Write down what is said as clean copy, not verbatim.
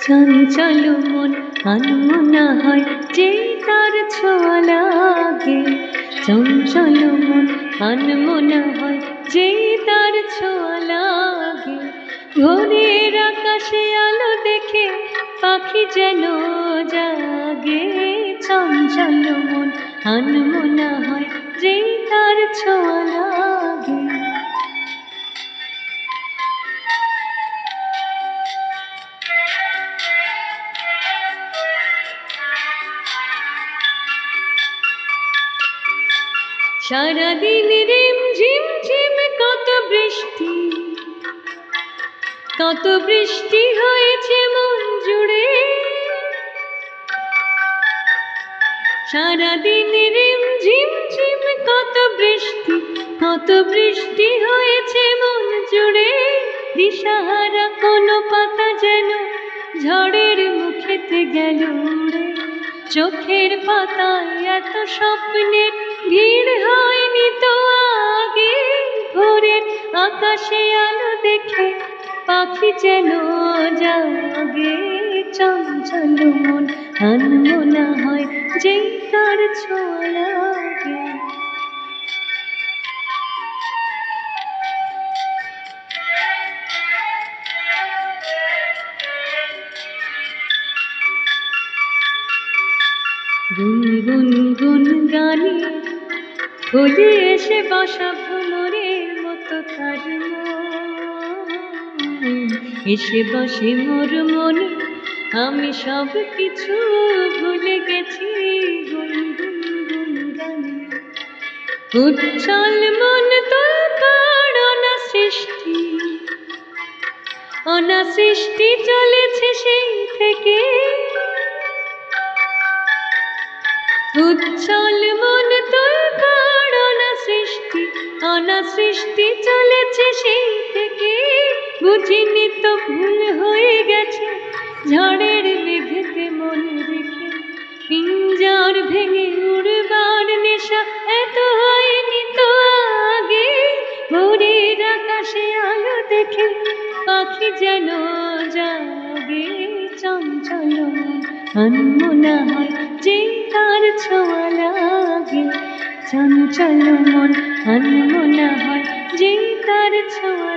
চঞ্চল মন আনমনা হয় যেই তার ছোঁয়া লাগে। চঞ্চল মন আনমনা হয় যেই তার ছোঁয়া লাগে। ভোরের আকাশে আলো দেখে পাখি যেন জাগে। চঞ্চল মন আনমনা হয় যেই তার ছোঁয়া লাগে। সারাদিন রিমঝিম ঝিম কত বৃষ্টি হয়েছে মন জুড়ে। সারাদিন রিমঝিম ঝিম কত বৃষ্টি হয়েছে মন জুড়ে। দিশাহারা কোনো পাতা যেন ঝড়ের মুখেতে গেল উড়ে। চোখের পাতায় এত স্বপ্নের ভিড় হয়নি তো আগে। ভোরের আকাশে আলো দেখে পাখি যেন জাগে। চঞ্চল মন আনমনা হয় যেই তার ছোঁয়া লাগে। গুনগুন গুন গানে ভুলে এসে বসা ভ্রমরের মতো তার এসে বসে মোর মনে। আমি সব কিছু ভুলে গেছি গুনগুন গুন গানে। উচ্ছল মন তোলপাড় অনাসৃষ্টি চলেছে সেই থেকে। উচ্ছল মন তোলপাড় অনাসৃষ্টি চলেছে সেই থেকে। বুঝিনি তো ভুল হয়ে গেছে ঝড়ের মেঘেতে মন রেখে। পিঞ্জর ভেঙে উড়বার নেশা এত হয়নি তো আগে। ভোরের আকাশে আলো দেখে পাখি যেন জাগে। চঞ্চল মন আনমনা হয় যেই তার ছোঁয়া লাগে। চঞ্চল মন আনমনা হয় যেই তার ছোঁয়া